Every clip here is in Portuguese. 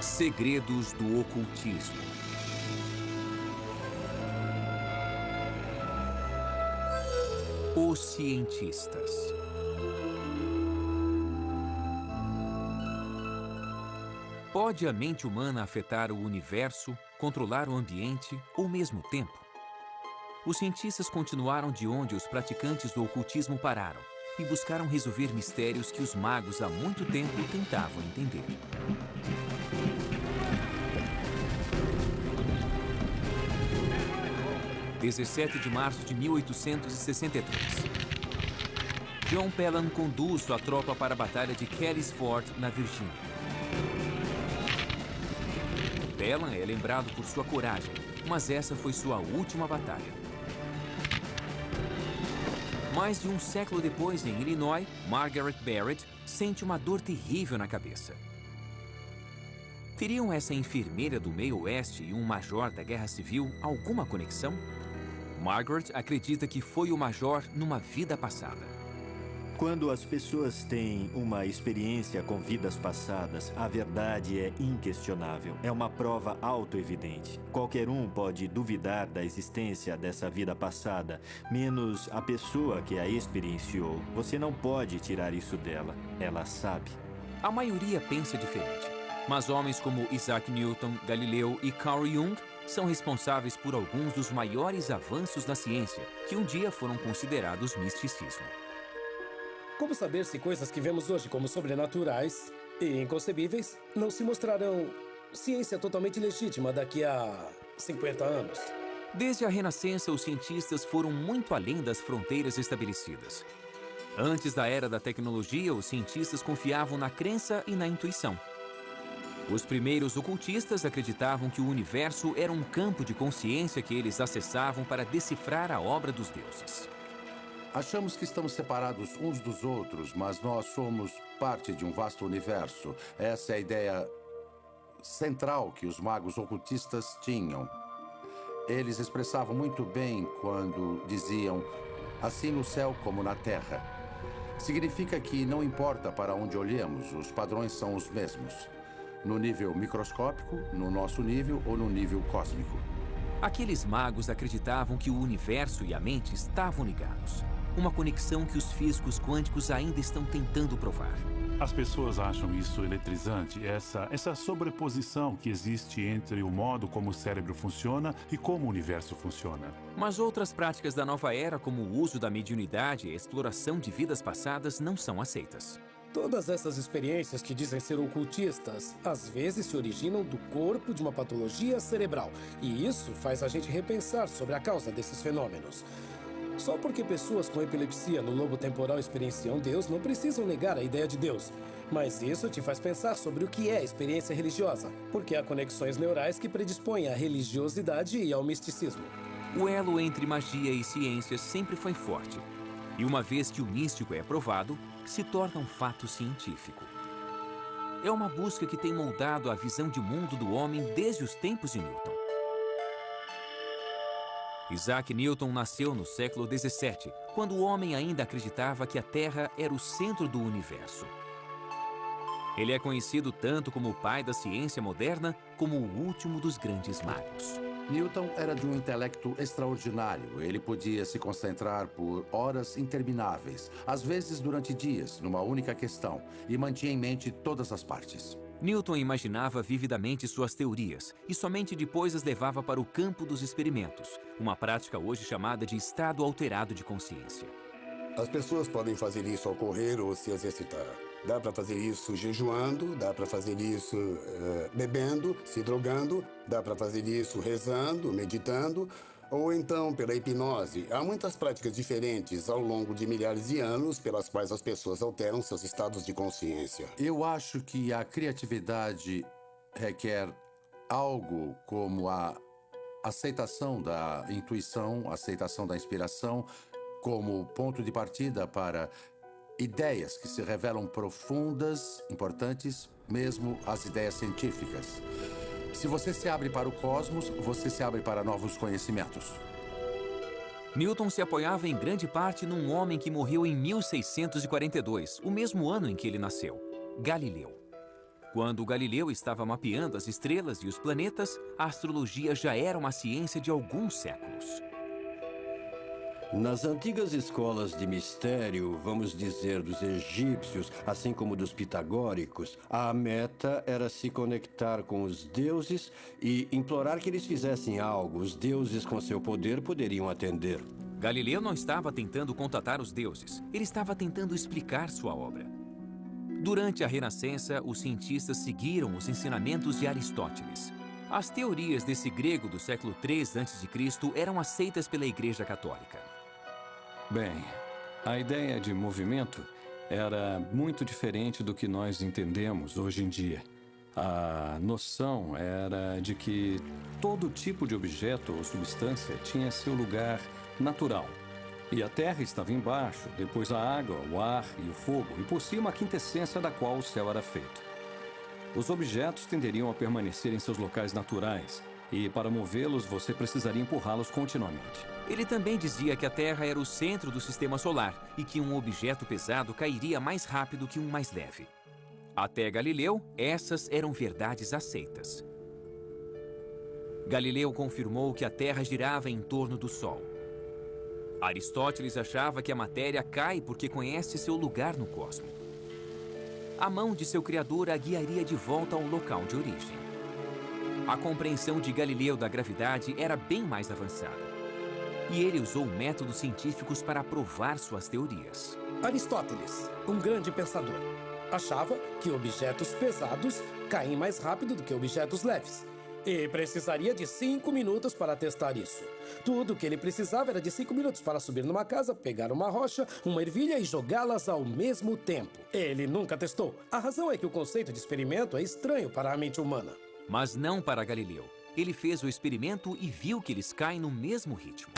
Segredos do ocultismo. Os cientistas. Pode a mente humana afetar o universo, controlar o ambiente ou mesmo o tempo? Os cientistas continuaram de onde os praticantes do ocultismo pararam e buscaram resolver mistérios que os magos há muito tempo tentavam entender. – 17 de março de 1863. John Pelham conduz sua tropa para a Batalha de Kelly's Ford, na Virgínia. Pelham é lembrado por sua coragem, mas essa foi sua última batalha. Mais de um século depois, em Illinois, Margaret Barrett sente uma dor terrível na cabeça. Teriam essa enfermeira do meio oeste e um major da Guerra Civil alguma conexão? Margaret acredita que foi o major numa vida passada. Quando as pessoas têm uma experiência com vidas passadas, a verdade é inquestionável. É uma prova autoevidente. Qualquer um pode duvidar da existência dessa vida passada, menos a pessoa que a experienciou. Você não pode tirar isso dela. Ela sabe. A maioria pensa diferente, mas homens como Isaac Newton, Galileu e Carl Jung são responsáveis por alguns dos maiores avanços da ciência, que um dia foram considerados misticismo. Como saber se coisas que vemos hoje como sobrenaturais e inconcebíveis não se mostrarão ciência totalmente legítima daqui a 50 anos? Desde a Renascença, os cientistas foram muito além das fronteiras estabelecidas. Antes da era da tecnologia, os cientistas confiavam na crença e na intuição. Os primeiros ocultistas acreditavam que o universo era um campo de consciência que eles acessavam para decifrar a obra dos deuses. Achamos que estamos separados uns dos outros, mas nós somos parte de um vasto universo. Essa é a ideia central que os magos ocultistas tinham. Eles expressavam muito bem quando diziam, assim no céu como na terra. Significa que não importa para onde olhemos, os padrões são os mesmos. No nível microscópico, no nosso nível ou no nível cósmico. Aqueles magos acreditavam que o universo e a mente estavam ligados. Uma conexão que os físicos quânticos ainda estão tentando provar. As pessoas acham isso eletrizante, essa sobreposição que existe entre o modo como o cérebro funciona e como o universo funciona. Mas outras práticas da nova era, como o uso da mediunidade e a exploração de vidas passadas, não são aceitas. Todas essas experiências que dizem ser ocultistas, às vezes se originam do corpo de uma patologia cerebral. E isso faz a gente repensar sobre a causa desses fenômenos. Só porque pessoas com epilepsia no lobo temporal experienciam Deus, não precisam negar a ideia de Deus. Mas isso te faz pensar sobre o que é experiência religiosa, porque há conexões neurais que predispõem à religiosidade e ao misticismo. O elo entre magia e ciência sempre foi forte. E uma vez que o místico é provado, se torna um fato científico. É uma busca que tem moldado a visão de mundo do homem desde os tempos de Newton. Isaac Newton nasceu no século XVII, quando o homem ainda acreditava que a Terra era o centro do universo. Ele é conhecido tanto como o pai da ciência moderna, como o último dos grandes magos. Newton era de um intelecto extraordinário. Ele podia se concentrar por horas intermináveis, às vezes durante dias, numa única questão, e mantinha em mente todas as partes. Newton imaginava vividamente suas teorias e somente depois as levava para o campo dos experimentos, uma prática hoje chamada de estado alterado de consciência. As pessoas podem fazer isso ao correr ou se exercitar. Dá para fazer isso jejuando, dá para fazer isso bebendo, se drogando, dá para fazer isso rezando, meditando, ou então pela hipnose. Há muitas práticas diferentes ao longo de milhares de anos pelas quais as pessoas alteram seus estados de consciência. Eu acho que a criatividade requer algo como a aceitação da intuição, a aceitação da inspiração, como ponto de partida para ideias que se revelam profundas, importantes, mesmo as ideias científicas. Se você se abre para o cosmos, você se abre para novos conhecimentos. Newton se apoiava em grande parte num homem que morreu em 1642, o mesmo ano em que ele nasceu, Galileu. Quando Galileu estava mapeando as estrelas e os planetas, a astrologia já era uma ciência de alguns séculos. Nas antigas escolas de mistério, vamos dizer dos egípcios, assim como dos pitagóricos, a meta era se conectar com os deuses e implorar que eles fizessem algo. Os deuses, com seu poder, poderiam atender. Galileu não estava tentando contatar os deuses, ele estava tentando explicar sua obra. Durante a Renascença, os cientistas seguiram os ensinamentos de Aristóteles. As teorias desse grego do século III a.C. eram aceitas pela Igreja Católica. Bem, a ideia de movimento era muito diferente do que nós entendemos hoje em dia. A noção era de que todo tipo de objeto ou substância tinha seu lugar natural. E a terra estava embaixo, depois a água, o ar e o fogo, e por cima a quintessência da qual o céu era feito. Os objetos tenderiam a permanecer em seus locais naturais, e para movê-los você precisaria empurrá-los continuamente. Ele também dizia que a Terra era o centro do sistema solar e que um objeto pesado cairia mais rápido que um mais leve. Até Galileu, essas eram verdades aceitas. Galileu confirmou que a Terra girava em torno do Sol. Aristóteles achava que a matéria cai porque conhece seu lugar no cosmos. A mão de seu criador a guiaria de volta ao local de origem. A compreensão de Galileu da gravidade era bem mais avançada. E ele usou métodos científicos para provar suas teorias. Aristóteles, um grande pensador, achava que objetos pesados caem mais rápido do que objetos leves. E precisaria de 5 minutos para testar isso. Tudo o que ele precisava era de 5 minutos para subir numa casa, pegar uma rocha, uma ervilha e jogá-las ao mesmo tempo. Ele nunca testou. A razão é que o conceito de experimento é estranho para a mente humana. Mas não para Galileu. Ele fez o experimento e viu que eles caem no mesmo ritmo.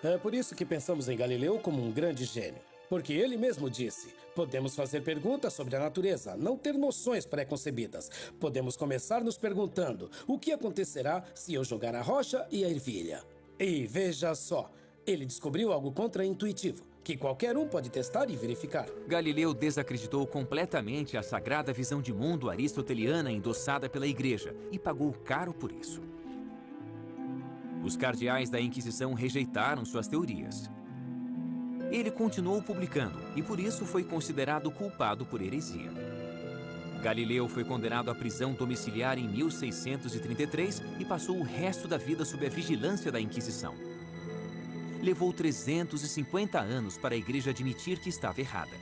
É por isso que pensamos em Galileu como um grande gênio. Porque ele mesmo disse, podemos fazer perguntas sobre a natureza, não ter noções pré-concebidas. Podemos começar nos perguntando, o que acontecerá se eu jogar a rocha e a ervilha? E veja só, ele descobriu algo contra-intuitivo, que qualquer um pode testar e verificar. Galileu desacreditou completamente a sagrada visão de mundo aristoteliana endossada pela Igreja e pagou caro por isso. Os cardeais da Inquisição rejeitaram suas teorias. Ele continuou publicando e por isso foi considerado culpado por heresia. Galileu foi condenado à prisão domiciliar em 1633 e passou o resto da vida sob a vigilância da Inquisição. Levou 350 anos para a Igreja admitir que estava errada.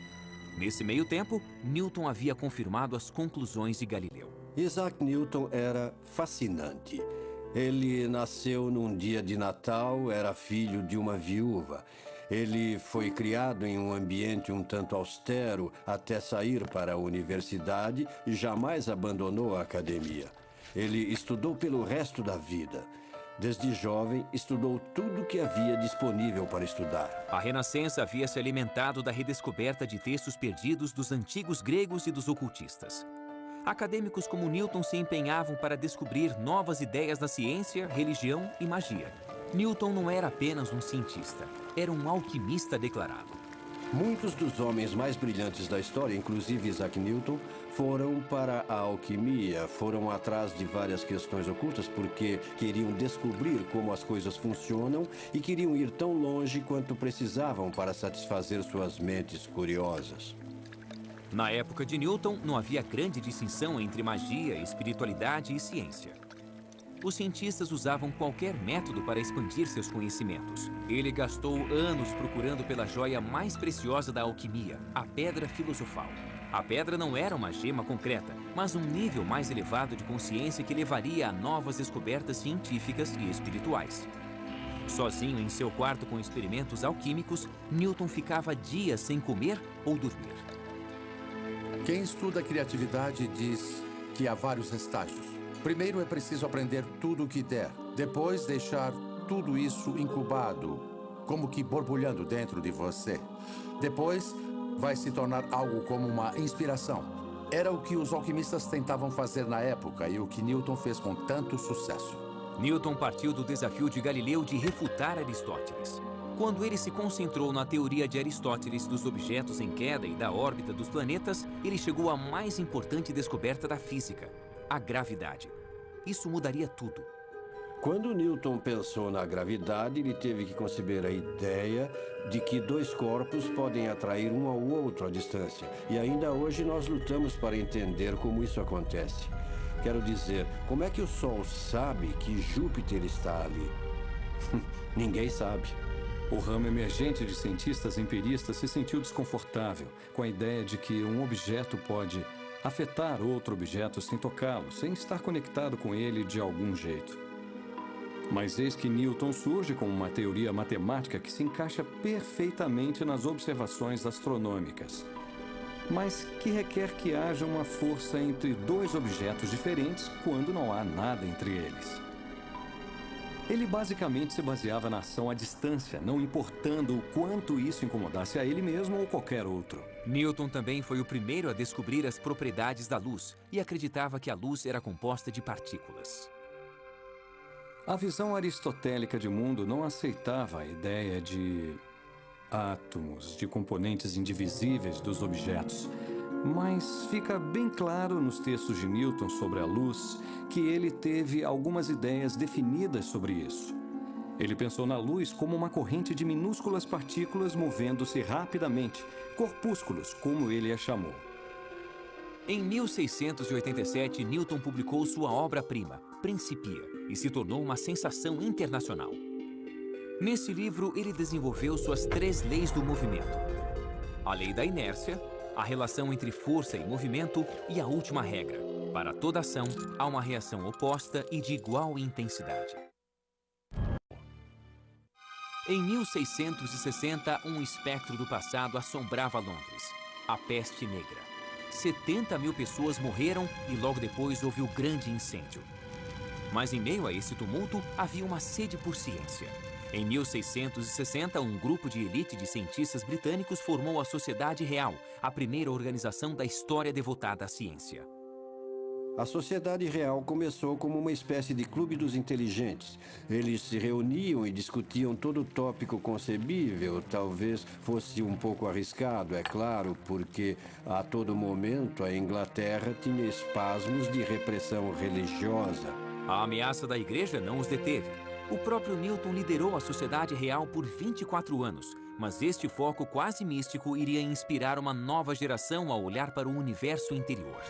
Nesse meio tempo, Newton havia confirmado as conclusões de Galileu. Isaac Newton era fascinante. Ele nasceu num dia de Natal, era filho de uma viúva. Ele foi criado em um ambiente um tanto austero até sair para a universidade e jamais abandonou a academia. Ele estudou pelo resto da vida. Desde jovem, estudou tudo o que havia disponível para estudar. A Renascença havia se alimentado da redescoberta de textos perdidos dos antigos gregos e dos ocultistas. Acadêmicos como Newton se empenhavam para descobrir novas ideias da ciência, religião e magia. Newton não era apenas um cientista, era um alquimista declarado. Muitos dos homens mais brilhantes da história, inclusive Isaac Newton, foram para a alquimia, foram atrás de várias questões ocultas porque queriam descobrir como as coisas funcionam e queriam ir tão longe quanto precisavam para satisfazer suas mentes curiosas. Na época de Newton, não havia grande distinção entre magia, espiritualidade e ciência. Os cientistas usavam qualquer método para expandir seus conhecimentos. Ele gastou anos procurando pela joia mais preciosa da alquimia, a pedra filosofal. A pedra não era uma gema concreta, mas um nível mais elevado de consciência que levaria a novas descobertas científicas e espirituais. Sozinho em seu quarto com experimentos alquímicos, Newton ficava dias sem comer ou dormir. Quem estuda a criatividade diz que há vários estágios. Primeiro é preciso aprender tudo o que der. Depois deixar tudo isso incubado, como que borbulhando dentro de você. Depois vai se tornar algo como uma inspiração. Era o que os alquimistas tentavam fazer na época e o que Newton fez com tanto sucesso. Newton partiu do desafio de Galileu de refutar Aristóteles. Quando ele se concentrou na teoria de Aristóteles dos objetos em queda e da órbita dos planetas, ele chegou à mais importante descoberta da física, a gravidade. Isso mudaria tudo. Quando Newton pensou na gravidade, ele teve que conceber a ideia de que dois corpos podem atrair um ao outro à distância. E ainda hoje nós lutamos para entender como isso acontece. Quero dizer, como é que o Sol sabe que Júpiter está ali? Ninguém sabe. O ramo emergente de cientistas empiristas se sentiu desconfortável com a ideia de que um objeto pode afetar outro objeto sem tocá-lo, sem estar conectado com ele de algum jeito. Mas eis que Newton surge com uma teoria matemática que se encaixa perfeitamente nas observações astronômicas, mas que requer que haja uma força entre dois objetos diferentes quando não há nada entre eles. Ele basicamente se baseava na ação à distância, não importando o quanto isso incomodasse a ele mesmo ou qualquer outro. Newton também foi o primeiro a descobrir as propriedades da luz e acreditava que a luz era composta de partículas. A visão aristotélica de mundo não aceitava a ideia de átomos, de componentes indivisíveis dos objetos. Mas fica bem claro nos textos de Newton sobre a luz que ele teve algumas ideias definidas sobre isso. Ele pensou na luz como uma corrente de minúsculas partículas movendo-se rapidamente, corpúsculos, como ele a chamou. Em 1687, Newton publicou sua obra-prima, Principia, e se tornou uma sensação internacional. Nesse livro, ele desenvolveu suas 3 leis do movimento: a lei da inércia, a relação entre força e movimento e a última regra: para toda ação, há uma reação oposta e de igual intensidade. Em 1660, um espectro do passado assombrava Londres: a peste negra. 70 mil pessoas morreram e logo depois houve o grande incêndio. Mas em meio a esse tumulto, havia uma sede por ciência. Em 1660, um grupo de elite de cientistas britânicos formou a Sociedade Real, a primeira organização da história devotada à ciência. A Sociedade Real começou como uma espécie de clube dos inteligentes. Eles se reuniam e discutiam todo tópico concebível. Talvez fosse um pouco arriscado, é claro, porque a todo momento a Inglaterra tinha espasmos de repressão religiosa. A ameaça da igreja não os deteve. O próprio Newton liderou a Sociedade Real por 24 anos, mas este foco quase místico iria inspirar uma nova geração a olhar para o universo interior.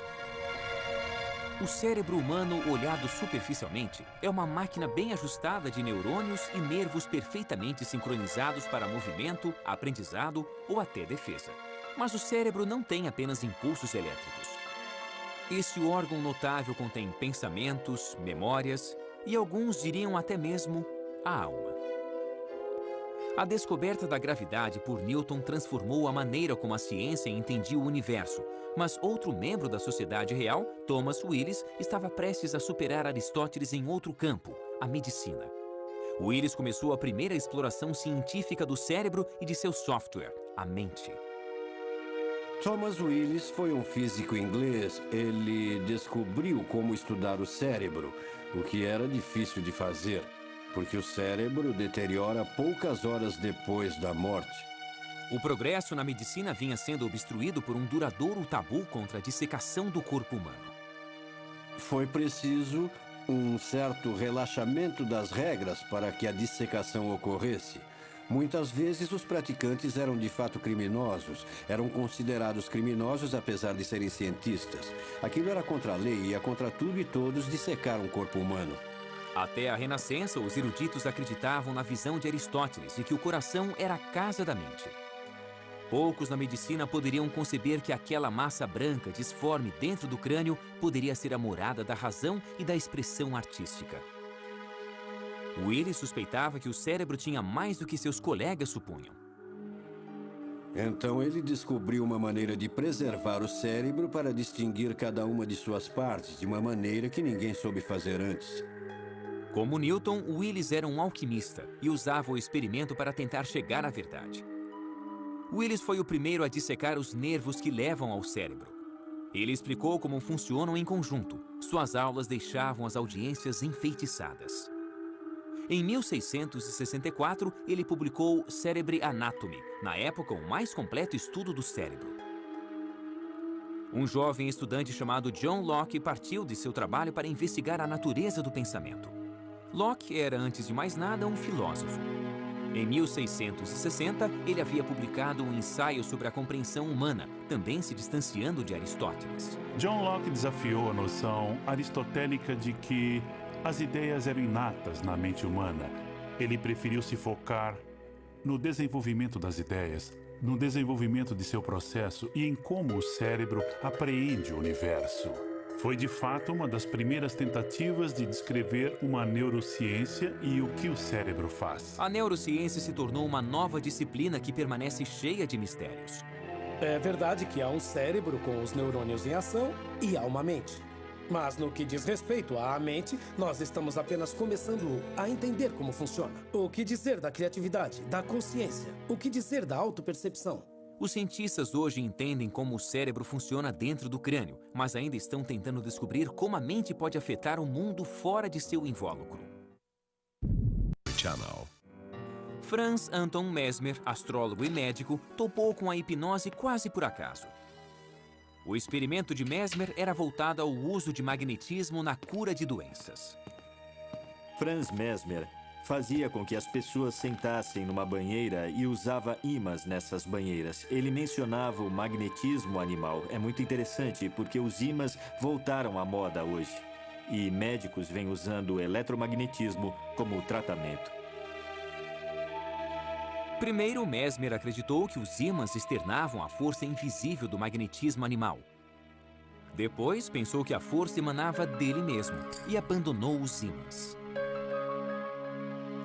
O cérebro humano, olhado superficialmente, é uma máquina bem ajustada de neurônios e nervos perfeitamente sincronizados para movimento, aprendizado ou até defesa. Mas o cérebro não tem apenas impulsos elétricos. Este órgão notável contém pensamentos, memórias e alguns diriam até mesmo a alma. A descoberta da gravidade por Newton transformou a maneira como a ciência entendia o universo, mas outro membro da Sociedade Real, Thomas Willis, estava prestes a superar Aristóteles em outro campo, a medicina. Willis começou a primeira exploração científica do cérebro e de seu software, a mente. Thomas Willis foi um físico inglês. Ele descobriu como estudar o cérebro, o que era difícil de fazer, porque o cérebro deteriora poucas horas depois da morte. O progresso na medicina vinha sendo obstruído por um duradouro tabu contra a dissecação do corpo humano. Foi preciso um certo relaxamento das regras para que a dissecação ocorresse. Muitas vezes os praticantes eram de fato criminosos, eram considerados criminosos apesar de serem cientistas. Aquilo era contra a lei e ia contra tudo e todos dissecar um corpo humano. Até a Renascença, os eruditos acreditavam na visão de Aristóteles de que o coração era a casa da mente. Poucos na medicina poderiam conceber que aquela massa branca disforme dentro do crânio poderia ser a morada da razão e da expressão artística. Willis suspeitava que o cérebro tinha mais do que seus colegas supunham. Então ele descobriu uma maneira de preservar o cérebro para distinguir cada uma de suas partes de uma maneira que ninguém soube fazer antes. Como Newton, Willis era um alquimista e usava o experimento para tentar chegar à verdade. Willis foi o primeiro a dissecar os nervos que levam ao cérebro. Ele explicou como funcionam em conjunto. Suas aulas deixavam as audiências enfeitiçadas. Em 1664, ele publicou Cerebri Anatomy, na época o mais completo estudo do cérebro. Um jovem estudante chamado John Locke partiu de seu trabalho para investigar a natureza do pensamento. Locke era, antes de mais nada, um filósofo. Em 1660, ele havia publicado um ensaio sobre a compreensão humana, também se distanciando de Aristóteles. John Locke desafiou a noção aristotélica de que as ideias eram inatas na mente humana. Ele preferiu se focar no desenvolvimento das ideias, no desenvolvimento de seu processo e em como o cérebro apreende o universo. Foi, de fato, uma das primeiras tentativas de descrever uma neurociência e o que o cérebro faz. A neurociência se tornou uma nova disciplina que permanece cheia de mistérios. É verdade que há um cérebro com os neurônios em ação e há uma mente. Mas no que diz respeito à mente, nós estamos apenas começando a entender como funciona. O que dizer da criatividade, da consciência? O que dizer da autopercepção? Os cientistas hoje entendem como o cérebro funciona dentro do crânio, mas ainda estão tentando descobrir como a mente pode afetar o mundo fora de seu invólucro. Franz Anton Mesmer, astrólogo e médico, topou com a hipnose quase por acaso. O experimento de Mesmer era voltado ao uso de magnetismo na cura de doenças. Franz Mesmer fazia com que as pessoas sentassem numa banheira e usava ímãs nessas banheiras. Ele mencionava o magnetismo animal. É muito interessante porque os ímãs voltaram à moda hoje. E médicos vêm usando o eletromagnetismo como tratamento. Primeiro, Mesmer acreditou que os ímãs externavam a força invisível do magnetismo animal. Depois, pensou que a força emanava dele mesmo e abandonou os ímãs.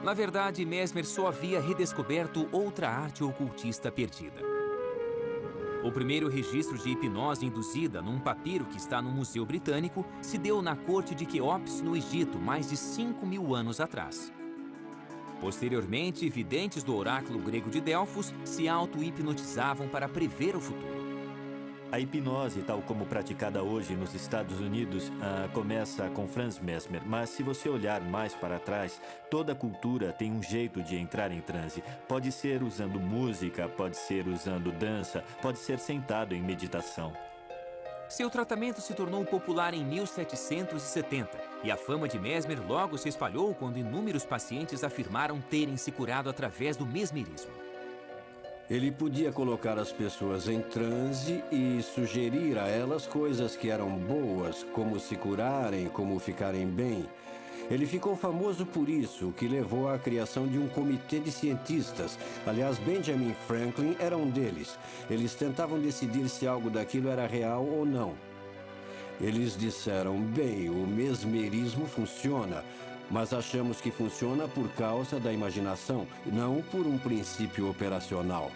Na verdade, Mesmer só havia redescoberto outra arte ocultista perdida. O primeiro registro de hipnose induzida num papiro que está no Museu Britânico se deu na corte de Quéops, no Egito, mais de 5.000 anos atrás. Posteriormente, videntes do oráculo grego de Delfos se auto-hipnotizavam para prever o futuro. A hipnose, tal como praticada hoje nos Estados Unidos, começa com Franz Mesmer. Mas se você olhar mais para trás, toda cultura tem um jeito de entrar em transe. Pode ser usando música, pode ser usando dança, pode ser sentado em meditação. Seu tratamento se tornou popular em 1770 e a fama de Mesmer logo se espalhou quando inúmeros pacientes afirmaram terem se curado através do mesmerismo. Ele podia colocar as pessoas em transe e sugerir a elas coisas que eram boas, como se curarem, como ficarem bem. Ele ficou famoso por isso, o que levou à criação de um comitê de cientistas. Aliás, Benjamin Franklin era um deles. Eles tentavam decidir se algo daquilo era real ou não. Eles disseram, bem, o mesmerismo funciona, mas achamos que funciona por causa da imaginação, não por um princípio operacional.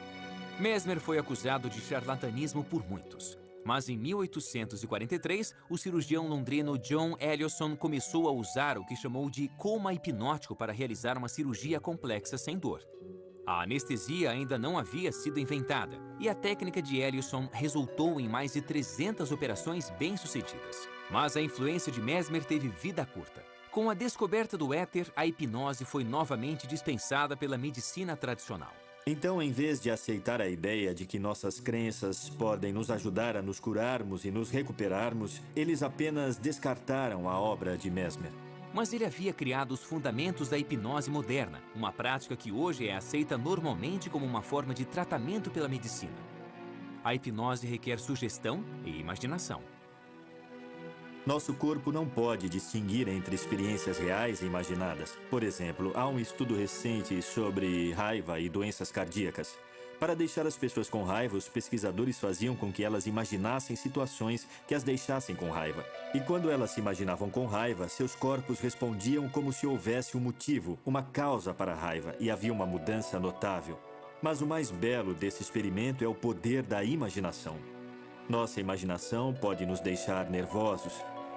Mesmer foi acusado de charlatanismo por muitos. Mas em 1843, o cirurgião londrino John Ellison começou a usar o que chamou de coma hipnótico para realizar uma cirurgia complexa sem dor. A anestesia ainda não havia sido inventada e a técnica de Ellison resultou em mais de 300 operações bem-sucedidas. Mas a influência de Mesmer teve vida curta. Com a descoberta do éter, a hipnose foi novamente dispensada pela medicina tradicional. Então, em vez de aceitar a ideia de que nossas crenças podem nos ajudar a nos curarmos e nos recuperarmos, eles apenas descartaram a obra de Mesmer. Mas ele havia criado os fundamentos da hipnose moderna, uma prática que hoje é aceita normalmente como uma forma de tratamento pela medicina. A hipnose requer sugestão e imaginação. Nosso corpo não pode distinguir entre experiências reais e imaginadas. Por exemplo, há um estudo recente sobre raiva e doenças cardíacas. Para deixar as pessoas com raiva, os pesquisadores faziam com que elas imaginassem situações que as deixassem com raiva. E quando elas se imaginavam com raiva, seus corpos respondiam como se houvesse um motivo, uma causa para a raiva, e havia uma mudança notável. Mas o mais belo desse experimento é o poder da imaginação. Nossa imaginação pode nos deixar nervosos.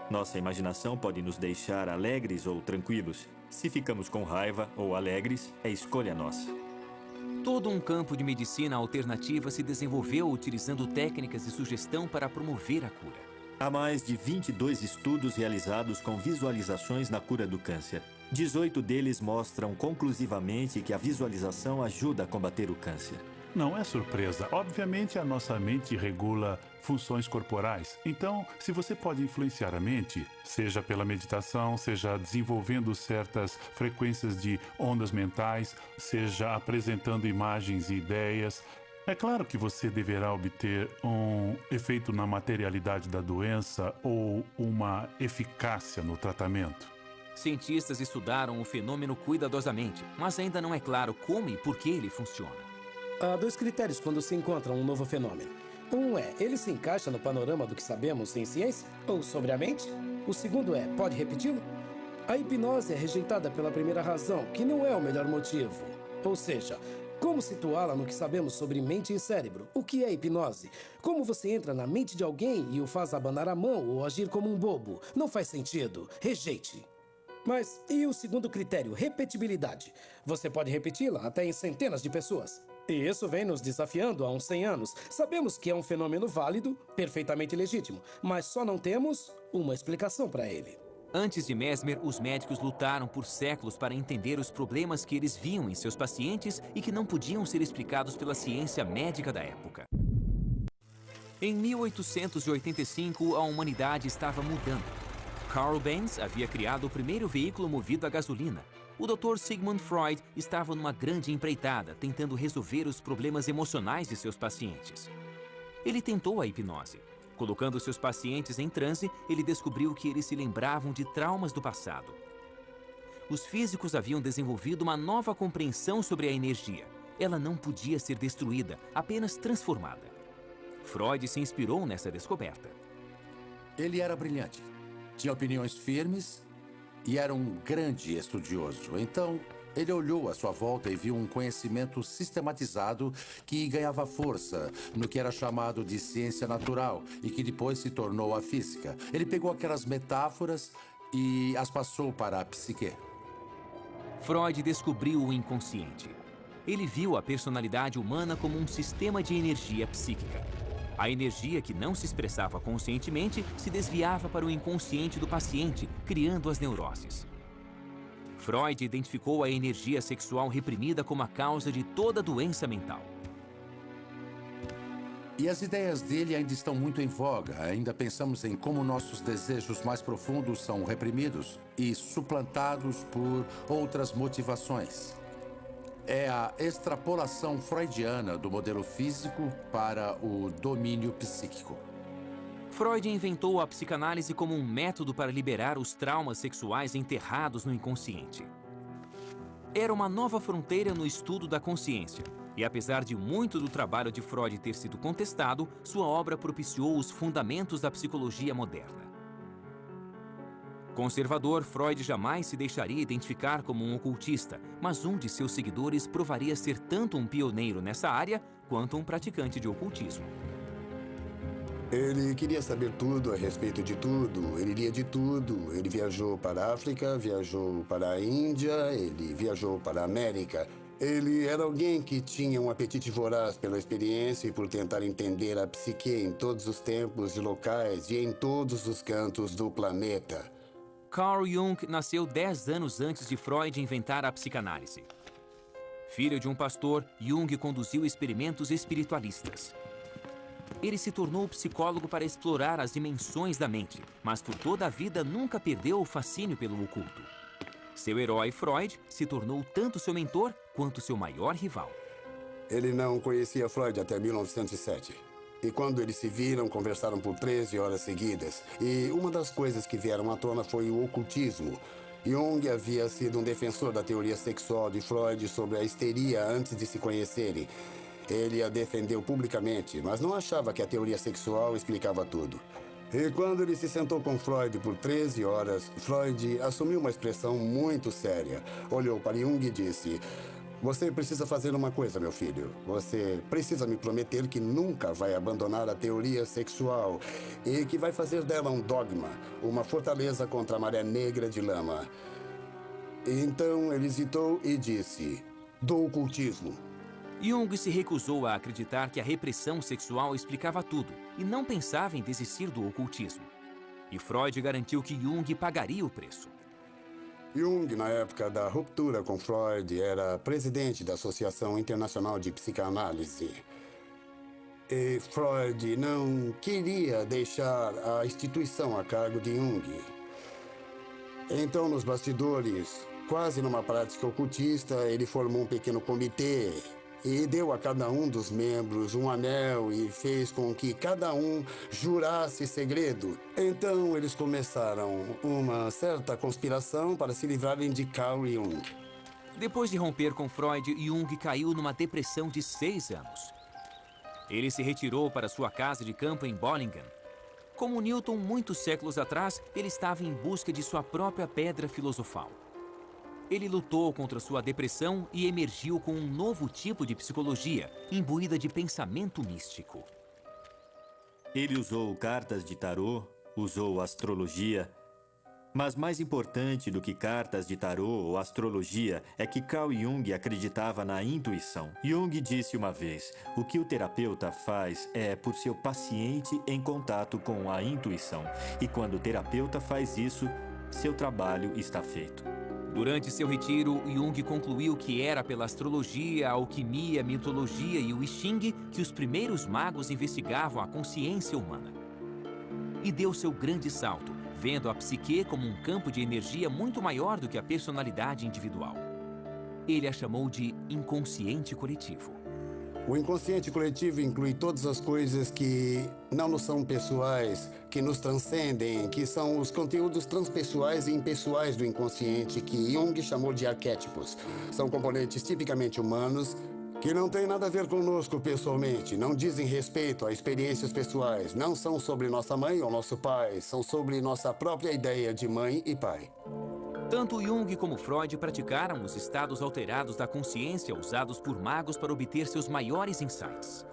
Nossa imaginação pode nos deixar alegres ou tranquilos. Se ficamos com raiva ou alegres, é escolha nossa. Todo um campo de medicina alternativa se desenvolveu utilizando técnicas de sugestão para promover a cura. Há mais de 22 estudos realizados com visualizações na cura do câncer. 18 deles mostram conclusivamente que a visualização ajuda a combater o câncer. Não é surpresa. Obviamente, a nossa mente regula funções corporais. Então, se você pode influenciar a mente, seja pela meditação, seja desenvolvendo certas frequências de ondas mentais, seja apresentando imagens e ideias, é claro que você deverá obter um efeito na materialidade da doença ou uma eficácia no tratamento. Cientistas estudaram o fenômeno cuidadosamente, mas ainda não é claro como e por que ele funciona. Há 2 critérios quando se encontra um novo fenômeno. Um é, ele se encaixa no panorama do que sabemos em ciência ou sobre a mente? O segundo é, pode repeti-lo? A hipnose é rejeitada pela primeira razão, que não é o melhor motivo. Ou seja, como situá-la no que sabemos sobre mente e cérebro? O que é hipnose? Como você entra na mente de alguém e o faz abanar a mão ou agir como um bobo? Não faz sentido. Rejeite. Mas e o segundo critério, repetibilidade? Você pode repeti-la até em centenas de pessoas. E isso vem nos desafiando há uns 100 anos. Sabemos que é um fenômeno válido, perfeitamente legítimo, mas só não temos uma explicação para ele. Antes de Mesmer, os médicos lutaram por séculos para entender os problemas que eles viam em seus pacientes e que não podiam ser explicados pela ciência médica da época. Em 1885, a humanidade estava mudando. Carl Benz havia criado o primeiro veículo movido a gasolina. O Dr. Sigmund Freud estava numa grande empreitada, tentando resolver os problemas emocionais de seus pacientes. Ele tentou a hipnose. Colocando seus pacientes em transe, ele descobriu que eles se lembravam de traumas do passado. Os físicos haviam desenvolvido uma nova compreensão sobre a energia. Ela não podia ser destruída, apenas transformada. Freud se inspirou nessa descoberta. Ele era brilhante, tinha opiniões firmes e era um grande estudioso. Então, ele olhou à sua volta e viu um conhecimento sistematizado que ganhava força no que era chamado de ciência natural e que depois se tornou a física. Ele pegou aquelas metáforas e as passou para a psique. Freud descobriu o inconsciente. Ele viu a personalidade humana como um sistema de energia psíquica. A energia que não se expressava conscientemente se desviava para o inconsciente do paciente, criando as neuroses. Freud identificou a energia sexual reprimida como a causa de toda doença mental. E as ideias dele ainda estão muito em voga. Ainda pensamos em como nossos desejos mais profundos são reprimidos e suplantados por outras motivações. É a extrapolação freudiana do modelo físico para o domínio psíquico. Freud inventou a psicanálise como um método para liberar os traumas sexuais enterrados no inconsciente. Era uma nova fronteira no estudo da consciência, e apesar de muito do trabalho de Freud ter sido contestado, sua obra propiciou os fundamentos da psicologia moderna. Conservador, Freud jamais se deixaria identificar como um ocultista, mas um de seus seguidores provaria ser tanto um pioneiro nessa área quanto um praticante de ocultismo. Ele queria saber tudo a respeito de tudo, ele lia de tudo. Ele viajou para a África, viajou para a Índia, ele viajou para a América. Ele era alguém que tinha um apetite voraz pela experiência e por tentar entender a psique em todos os tempos e locais e em todos os cantos do planeta. Carl Jung nasceu 10 anos antes de Freud inventar a psicanálise. Filho de um pastor, Jung conduziu experimentos espiritualistas. Ele se tornou psicólogo para explorar as dimensões da mente, mas por toda a vida nunca perdeu o fascínio pelo oculto. Seu herói, Freud, se tornou tanto seu mentor quanto seu maior rival. Ele não conhecia Freud até 1907. E quando eles se viram, conversaram por 13 horas seguidas. E uma das coisas que vieram à tona foi o ocultismo. Jung havia sido um defensor da teoria sexual de Freud sobre a histeria antes de se conhecerem. Ele a defendeu publicamente, mas não achava que a teoria sexual explicava tudo. E quando ele se sentou com Freud por 13 horas, Freud assumiu uma expressão muito séria. Olhou para Jung e disse: "Você precisa fazer uma coisa, meu filho. Você precisa me prometer que nunca vai abandonar a teoria sexual e que vai fazer dela um dogma, uma fortaleza contra a maré negra de lama." Então ele hesitou e disse: "Do ocultismo." Jung se recusou a acreditar que a repressão sexual explicava tudo e não pensava em desistir do ocultismo. E Freud garantiu que Jung pagaria o preço. Jung, na época da ruptura com Freud, era presidente da Associação Internacional de Psicanálise. E Freud não queria deixar a instituição a cargo de Jung. Então, nos bastidores, quase numa prática ocultista, ele formou um pequeno comitê e deu a cada um dos membros um anel e fez com que cada um jurasse segredo. Então, eles começaram uma certa conspiração para se livrarem de Carl Jung. Depois de romper com Freud, Jung caiu numa depressão de 6 anos. Ele se retirou para sua casa de campo em Bollingen. Como Newton, muitos séculos atrás, ele estava em busca de sua própria pedra filosofal. Ele lutou contra sua depressão e emergiu com um novo tipo de psicologia, imbuída de pensamento místico. Ele usou cartas de tarô, usou astrologia, mas mais importante do que cartas de tarô ou astrologia é que Carl Jung acreditava na intuição. Jung disse uma vez: o que o terapeuta faz é por seu paciente em contato com a intuição. E quando o terapeuta faz isso, seu trabalho está feito. Durante seu retiro, Jung concluiu que era pela astrologia, a alquimia, a mitologia e o I Ching que os primeiros magos investigavam a consciência humana. E deu seu grande salto, vendo a psique como um campo de energia muito maior do que a personalidade individual. Ele a chamou de inconsciente coletivo. O inconsciente coletivo inclui todas as coisas que não nos são pessoais, que nos transcendem, que são os conteúdos transpessoais e impessoais do inconsciente, que Jung chamou de arquétipos. São componentes tipicamente humanos, que não têm nada a ver conosco pessoalmente, não dizem respeito a experiências pessoais, não são sobre nossa mãe ou nosso pai, são sobre nossa própria ideia de mãe e pai. Tanto Jung como Freud praticaram os estados alterados da consciência usados por magos para obter seus maiores insights.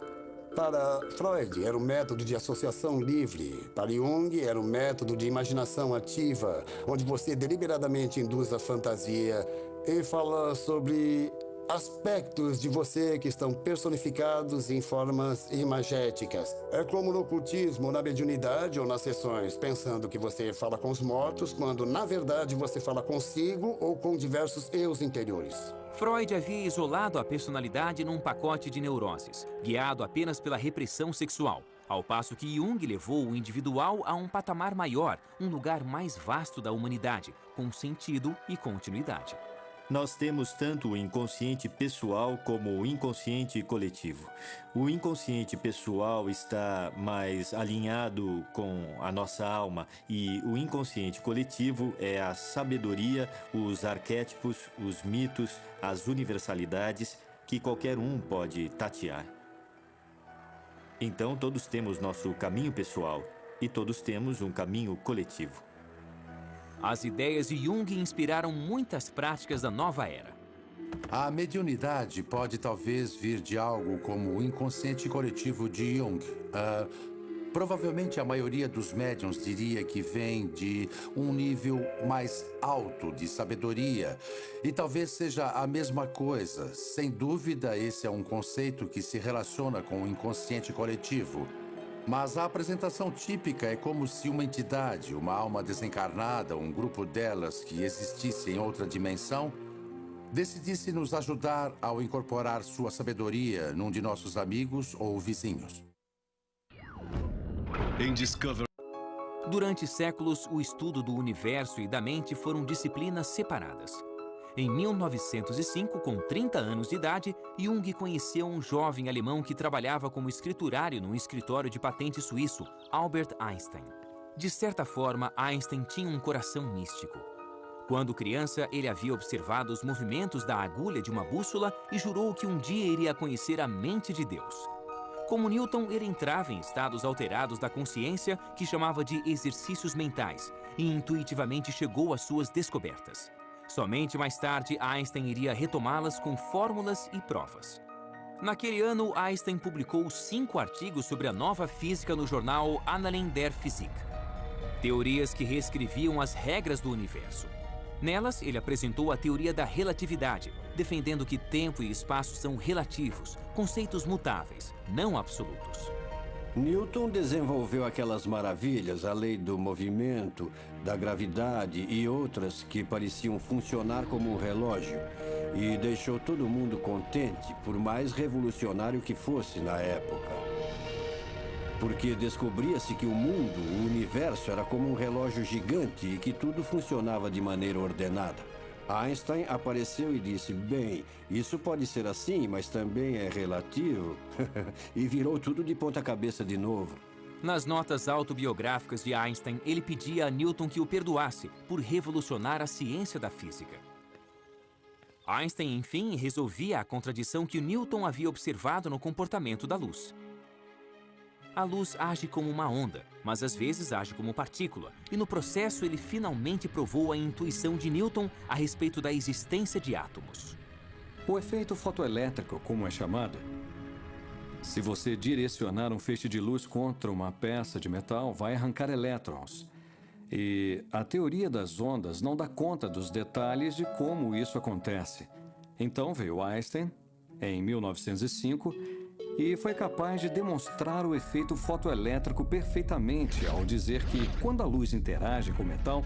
Para Freud, era um método de associação livre. Para Jung, era um método de imaginação ativa, onde você deliberadamente induz a fantasia e fala sobre aspectos de você que estão personificados em formas imagéticas. É como no ocultismo, na mediunidade ou nas sessões, pensando que você fala com os mortos, quando na verdade você fala consigo ou com diversos eus interiores. Freud havia isolado a personalidade num pacote de neuroses, guiado apenas pela repressão sexual, ao passo que Jung levou o individual a um patamar maior, um lugar mais vasto da humanidade, com sentido e continuidade. Nós temos tanto o inconsciente pessoal como o inconsciente coletivo. O inconsciente pessoal está mais alinhado com a nossa alma e o inconsciente coletivo é a sabedoria, os arquétipos, os mitos, as universalidades que qualquer um pode tatear. Então todos temos nosso caminho pessoal e todos temos um caminho coletivo. As ideias de Jung inspiraram muitas práticas da nova era. A mediunidade pode talvez vir de algo como o inconsciente coletivo de Jung. Provavelmente a maioria dos médiuns diria que vem de um nível mais alto de sabedoria. E talvez seja a mesma coisa. Sem dúvida, esse é um conceito que se relaciona com o inconsciente coletivo. Mas a apresentação típica é como se uma entidade, uma alma desencarnada, um grupo delas que existisse em outra dimensão, decidisse nos ajudar ao incorporar sua sabedoria num de nossos amigos ou vizinhos. Durante séculos, o estudo do universo e da mente foram disciplinas separadas. Em 1905, com 30 anos de idade, Jung conheceu um jovem alemão que trabalhava como escriturário num escritório de patente suíço, Albert Einstein. De certa forma, Einstein tinha um coração místico. Quando criança, ele havia observado os movimentos da agulha de uma bússola e jurou que um dia iria conhecer a mente de Deus. Como Newton, ele entrava em estados alterados da consciência que chamava de exercícios mentais e intuitivamente chegou às suas descobertas. Somente mais tarde, Einstein iria retomá-las com fórmulas e provas. Naquele ano, Einstein publicou 5 artigos sobre a nova física no jornal Annalen der Physik. Teorias que reescreviam as regras do universo. Nelas, ele apresentou a teoria da relatividade, defendendo que tempo e espaço são relativos, conceitos mutáveis, não absolutos. Newton desenvolveu aquelas maravilhas, a lei do movimento, da gravidade e outras que pareciam funcionar como um relógio, e deixou todo mundo contente, por mais revolucionário que fosse na época. Porque descobria-se que o mundo, o universo, era como um relógio gigante e que tudo funcionava de maneira ordenada. Einstein apareceu e disse, bem, isso pode ser assim, mas também é relativo. E virou tudo de ponta cabeça de novo. Nas notas autobiográficas de Einstein, ele pedia a Newton que o perdoasse por revolucionar a ciência da física. Einstein, enfim, resolvia a contradição que Newton havia observado no comportamento da luz. A luz age como uma onda, mas às vezes age como partícula, e no processo ele finalmente provou a intuição de Newton a respeito da existência de átomos. O efeito fotoelétrico, como é chamado, se você direcionar um feixe de luz contra uma peça de metal, vai arrancar elétrons. E a teoria das ondas não dá conta dos detalhes de como isso acontece. Então veio Einstein, em 1905, e foi capaz de demonstrar o efeito fotoelétrico perfeitamente ao dizer que, quando a luz interage com o metal,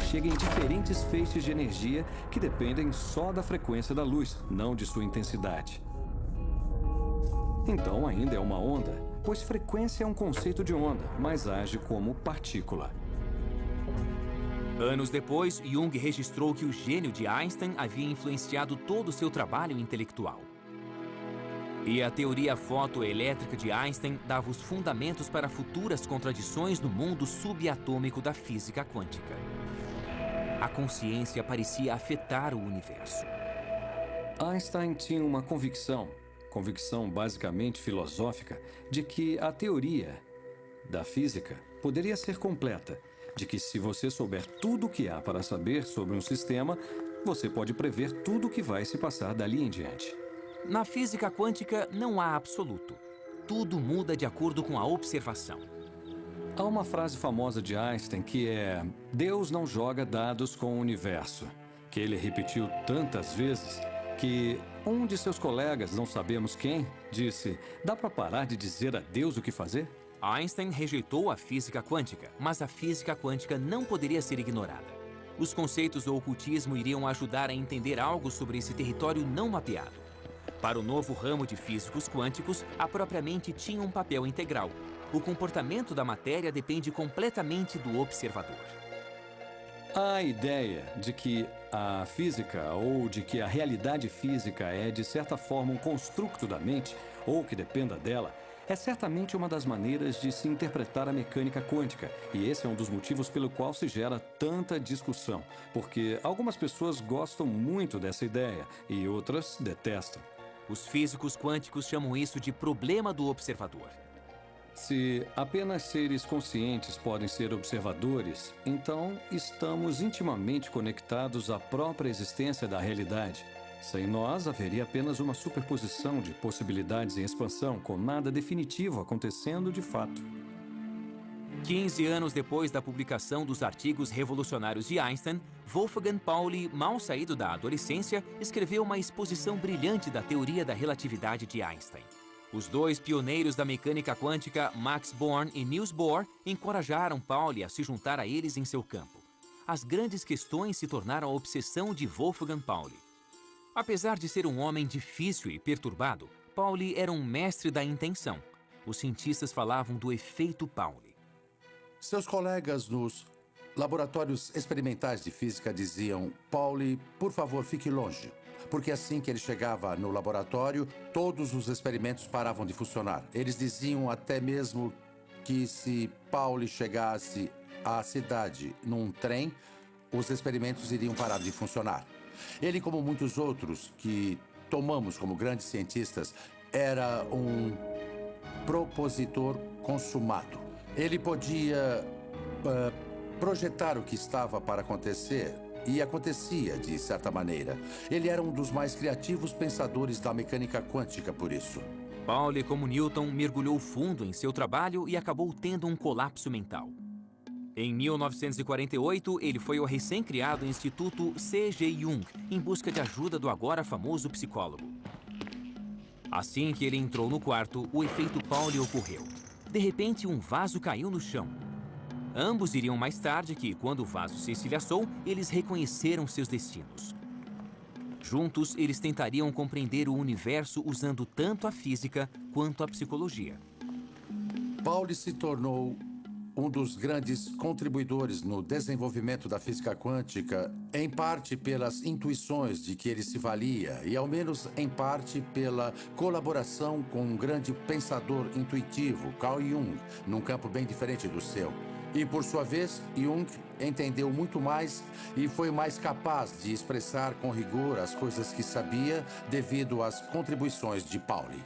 chega em diferentes feixes de energia que dependem só da frequência da luz, não de sua intensidade. Então ainda é uma onda, pois frequência é um conceito de onda, mas age como partícula. Anos depois, Jung registrou que o gênio de Einstein havia influenciado todo o seu trabalho intelectual. E a teoria fotoelétrica de Einstein dava os fundamentos para futuras contradições no mundo subatômico da física quântica. A consciência parecia afetar o universo. Einstein tinha uma convicção basicamente filosófica, de que a teoria da física poderia ser completa, de que se você souber tudo o que há para saber sobre um sistema, você pode prever tudo o que vai se passar dali em diante. Na física quântica não há absoluto. Tudo muda de acordo com a observação. Há uma frase famosa de Einstein que é: Deus não joga dados com o universo, que ele repetiu tantas vezes que um de seus colegas, não sabemos quem, disse: dá para parar de dizer a Deus o que fazer? Einstein rejeitou a física quântica, mas a física quântica não poderia ser ignorada. Os conceitos do ocultismo iriam ajudar a entender algo sobre esse território não mapeado. Para o novo ramo de físicos quânticos, a própria mente tinha um papel integral. O comportamento da matéria depende completamente do observador. A ideia de que a física ou de que a realidade física é, de certa forma, um construto da mente, ou que dependa dela, é certamente uma das maneiras de se interpretar a mecânica quântica, e esse é um dos motivos pelo qual se gera tanta discussão, porque algumas pessoas gostam muito dessa ideia e outras detestam. Os físicos quânticos chamam isso de problema do observador. Se apenas seres conscientes podem ser observadores, então estamos intimamente conectados à própria existência da realidade. Sem nós, haveria apenas uma superposição de possibilidades em expansão, com nada definitivo acontecendo de fato. 15 anos depois da publicação dos artigos revolucionários de Einstein, Wolfgang Pauli, mal saído da adolescência, escreveu uma exposição brilhante da teoria da relatividade de Einstein. Os dois pioneiros da mecânica quântica, Max Born e Niels Bohr, encorajaram Pauli a se juntar a eles em seu campo. As grandes questões se tornaram a obsessão de Wolfgang Pauli. Apesar de ser um homem difícil e perturbado, Pauli era um mestre da intenção. Os cientistas falavam do efeito Pauli. Seus colegas nos laboratórios experimentais de física diziam: Pauli, por favor, fique longe. Porque assim que ele chegava no laboratório, todos os experimentos paravam de funcionar. Eles diziam até mesmo que se Pauli chegasse à cidade num trem, os experimentos iriam parar de funcionar. Ele, como muitos outros que tomamos como grandes cientistas, era um propositor consumado. Ele podia projetar o que estava para acontecer, e acontecia de certa maneira. Ele era um dos mais criativos pensadores da mecânica quântica, por isso. Pauli, como Newton, mergulhou fundo em seu trabalho e acabou tendo um colapso mental. Em 1948, ele foi ao recém-criado Instituto C.G. Jung em busca de ajuda do agora famoso psicólogo. Assim que ele entrou no quarto, o efeito Pauli ocorreu. De repente, um vaso caiu no chão. Ambos iriam mais tarde que, quando o vaso se estilhaçou, eles reconheceram seus destinos. Juntos, eles tentariam compreender o universo usando tanto a física quanto a psicologia. Pauli se tornou um dos grandes contribuidores no desenvolvimento da física quântica, em parte pelas intuições de que ele se valia e, ao menos em parte, pela colaboração com um grande pensador intuitivo, Carl Jung, num campo bem diferente do seu. E, por sua vez, Jung entendeu muito mais e foi mais capaz de expressar com rigor as coisas que sabia devido às contribuições de Pauli.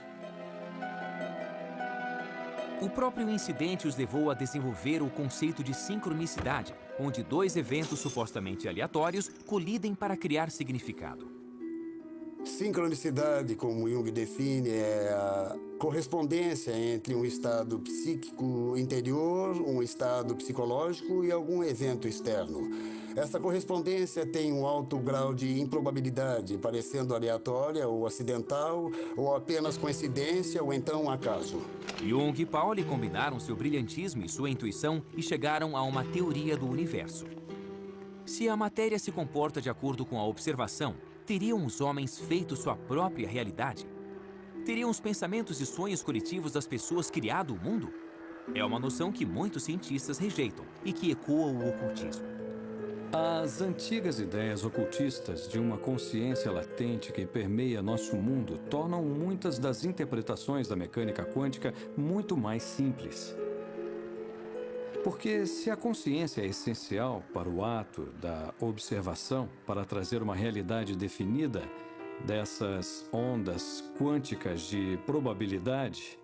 O próprio incidente os levou a desenvolver o conceito de sincronicidade, onde dois eventos supostamente aleatórios colidem para criar significado. Sincronicidade, como Jung define, é a correspondência entre um estado psíquico interior, um estado psicológico e algum evento externo. Essa correspondência tem um alto grau de improbabilidade, parecendo aleatória ou acidental, ou apenas coincidência ou então acaso. Jung e Pauli combinaram seu brilhantismo e sua intuição e chegaram a uma teoria do universo. Se a matéria se comporta de acordo com a observação, teriam os homens feito sua própria realidade? Teriam os pensamentos e sonhos coletivos das pessoas criado o mundo? É uma noção que muitos cientistas rejeitam e que ecoa o ocultismo. As antigas ideias ocultistas de uma consciência latente que permeia nosso mundo tornam muitas das interpretações da mecânica quântica muito mais simples. Porque se a consciência é essencial para o ato da observação, para trazer uma realidade definida dessas ondas quânticas de probabilidade,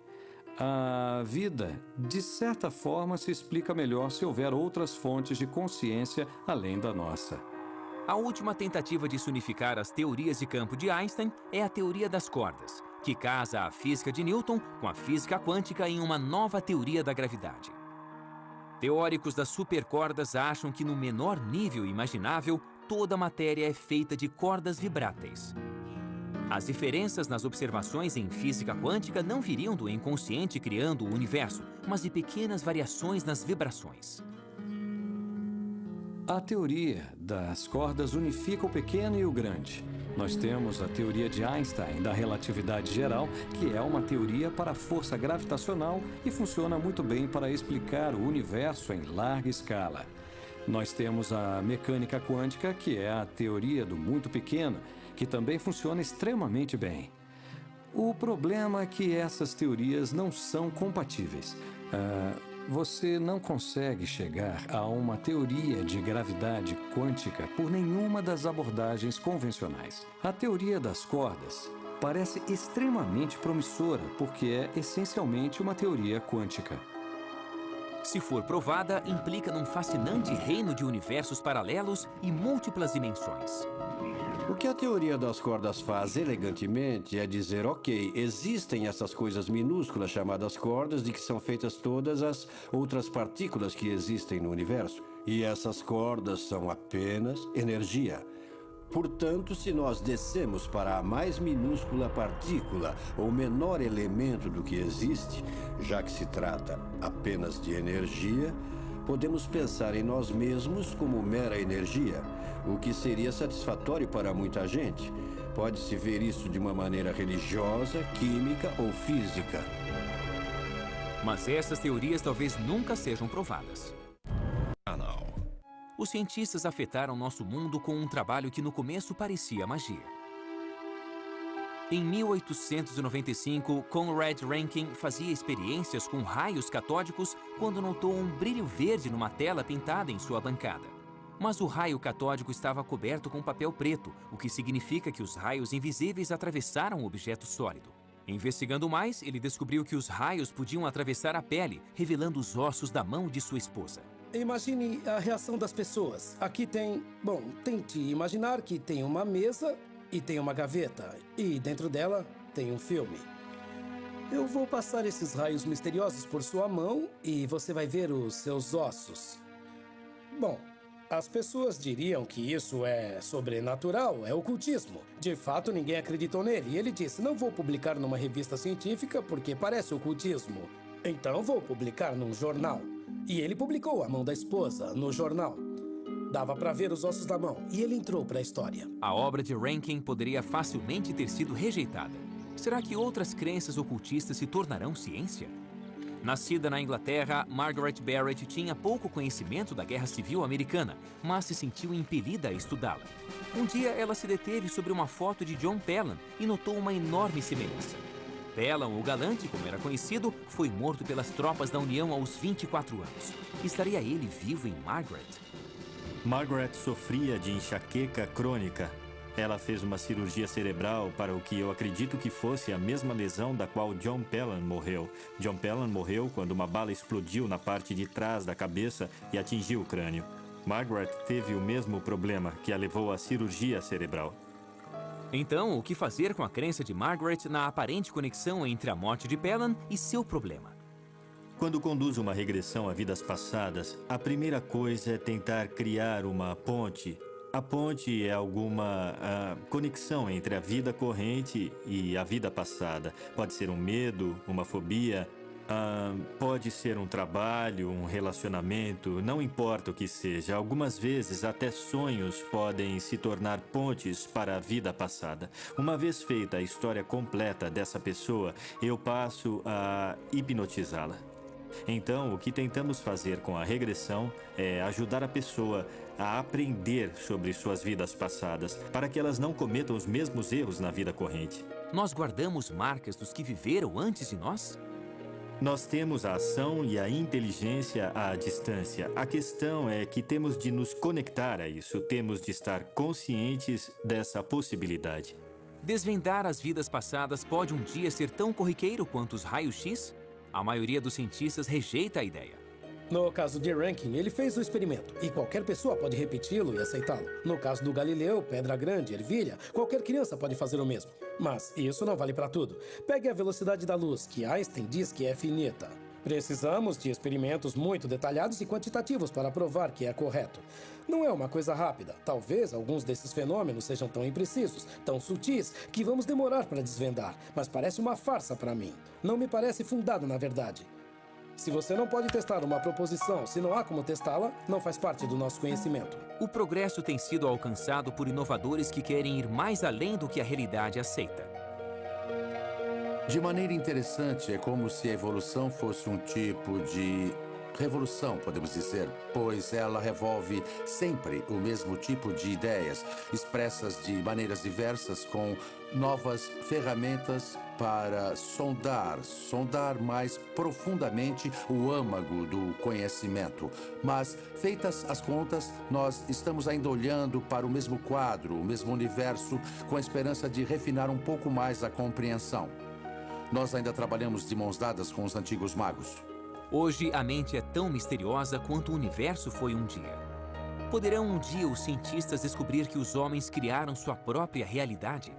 a vida, de certa forma, se explica melhor se houver outras fontes de consciência além da nossa. A última tentativa de se unificar as teorias de campo de Einstein é a teoria das cordas, que casa a física de Newton com a física quântica em uma nova teoria da gravidade. Teóricos das supercordas acham que no menor nível imaginável, toda a matéria é feita de cordas vibráteis. As diferenças nas observações em física quântica não viriam do inconsciente criando o universo, mas de pequenas variações nas vibrações. A teoria das cordas unifica o pequeno e o grande. Nós temos a teoria de Einstein da relatividade geral, que é uma teoria para a força gravitacional e funciona muito bem para explicar o universo em larga escala. Nós temos a mecânica quântica, que é a teoria do muito pequeno, que também funciona extremamente bem. O problema é que essas teorias não são compatíveis. Você não consegue chegar a uma teoria de gravidade quântica por nenhuma das abordagens convencionais. A teoria das cordas parece extremamente promissora, porque é essencialmente uma teoria quântica. Se for provada, implica num fascinante reino de universos paralelos e múltiplas dimensões. O que a teoria das cordas faz elegantemente é dizer, ok, existem essas coisas minúsculas chamadas cordas de que são feitas todas as outras partículas que existem no universo. E essas cordas são apenas energia. Portanto, se nós descemos para a mais minúscula partícula ou menor elemento do que existe, já que se trata apenas de energia, podemos pensar em nós mesmos como mera energia, o que seria satisfatório para muita gente. Pode-se ver isso de uma maneira religiosa, química ou física. Mas essas teorias talvez nunca sejam provadas. Os cientistas afetaram nosso mundo com um trabalho que no começo parecia magia. Em 1895, Conrad Rankin fazia experiências com raios catódicos quando notou um brilho verde numa tela pintada em sua bancada. Mas o raio catódico estava coberto com papel preto, o que significa que os raios invisíveis atravessaram o objeto sólido. Investigando mais, ele descobriu que os raios podiam atravessar a pele, revelando os ossos da mão de sua esposa. Imagine a reação das pessoas. Aqui tem... Bom, tente imaginar que tem uma mesa e tem uma gaveta. E dentro dela tem um filme. Eu vou passar esses raios misteriosos por sua mão e você vai ver os seus ossos. Bom, as pessoas diriam que isso é sobrenatural, é ocultismo. De fato, ninguém acreditou nele. E ele disse, não vou publicar numa revista científica porque parece ocultismo. Então vou publicar num jornal. E ele publicou a mão da esposa no jornal. Dava para ver os ossos da mão e ele entrou para a história. A obra de Rankin poderia facilmente ter sido rejeitada. Será que outras crenças ocultistas se tornarão ciência? Nascida na Inglaterra, Margaret Barrett tinha pouco conhecimento da Guerra Civil Americana, mas se sentiu impelida a estudá-la. Um dia, ela se deteve sobre uma foto de John Pelham e notou uma enorme semelhança. Pelham, o galante, como era conhecido, foi morto pelas tropas da União aos 24 anos. Estaria ele vivo em Margaret? Margaret sofria de enxaqueca crônica. Ela fez uma cirurgia cerebral para o que eu acredito que fosse a mesma lesão da qual John Pelham morreu. John Pelham morreu quando uma bala explodiu na parte de trás da cabeça e atingiu o crânio. Margaret teve o mesmo problema que a levou à cirurgia cerebral. Então, o que fazer com a crença de Margaret na aparente conexão entre a morte de Pelham e seu problema? Quando conduzo uma regressão a vidas passadas, a primeira coisa é tentar criar uma ponte. A ponte é alguma conexão entre a vida corrente e a vida passada. Pode ser um medo, uma fobia, pode ser um trabalho, um relacionamento, não importa o que seja. Algumas vezes até sonhos podem se tornar pontes para a vida passada. Uma vez feita a história completa dessa pessoa, eu passo a hipnotizá-la. Então, o que tentamos fazer com a regressão é ajudar a pessoa a aprender sobre suas vidas passadas, para que elas não cometam os mesmos erros na vida corrente. Nós guardamos marcas dos que viveram antes de nós? Nós temos a ação e a inteligência à distância. A questão é que temos de nos conectar a isso, temos de estar conscientes dessa possibilidade. Desvendar as vidas passadas pode um dia ser tão corriqueiro quanto os raios-x? A maioria dos cientistas rejeita a ideia. No caso de Rankin, ele fez o experimento e qualquer pessoa pode repeti-lo e aceitá-lo. No caso do Galileu, Pedra Grande, Ervilha, qualquer criança pode fazer o mesmo. Mas isso não vale para tudo. Pegue a velocidade da luz, que Einstein diz que é finita. Precisamos de experimentos muito detalhados e quantitativos para provar que é correto. Não é uma coisa rápida. Talvez alguns desses fenômenos sejam tão imprecisos, tão sutis, que vamos demorar para desvendar. Mas parece uma farsa para mim. Não me parece fundado, na verdade. Se você não pode testar uma proposição, se não há como testá-la, não faz parte do nosso conhecimento. O progresso tem sido alcançado por inovadores que querem ir mais além do que a realidade aceita. De maneira interessante, é como se a evolução fosse um tipo de revolução, podemos dizer, pois ela revolve sempre o mesmo tipo de ideias, expressas de maneiras diversas, com novas ferramentas para sondar mais profundamente o âmago do conhecimento. Mas, feitas as contas, nós estamos ainda olhando para o mesmo quadro, o mesmo universo, com a esperança de refinar um pouco mais a compreensão. Nós ainda trabalhamos de mãos dadas com os antigos magos. Hoje, a mente é tão misteriosa quanto o universo foi um dia. Poderão um dia os cientistas descobrir que os homens criaram sua própria realidade?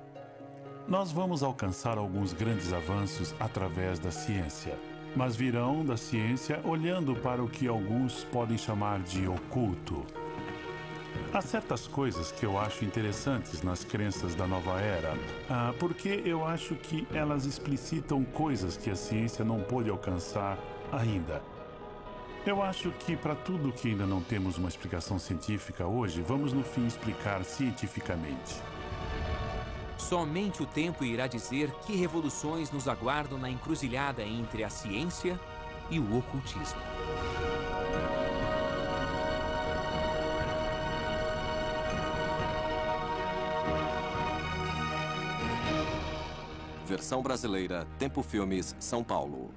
Nós vamos alcançar alguns grandes avanços através da ciência, mas virão da ciência olhando para o que alguns podem chamar de oculto. Há certas coisas que eu acho interessantes nas crenças da nova era, porque eu acho que elas explicitam coisas que a ciência não pôde alcançar ainda. Eu acho que para tudo que ainda não temos uma explicação científica hoje, vamos no fim explicar cientificamente. Somente o tempo irá dizer que revoluções nos aguardam na encruzilhada entre a ciência e o ocultismo. Versão brasileira, Tempo Filmes, São Paulo.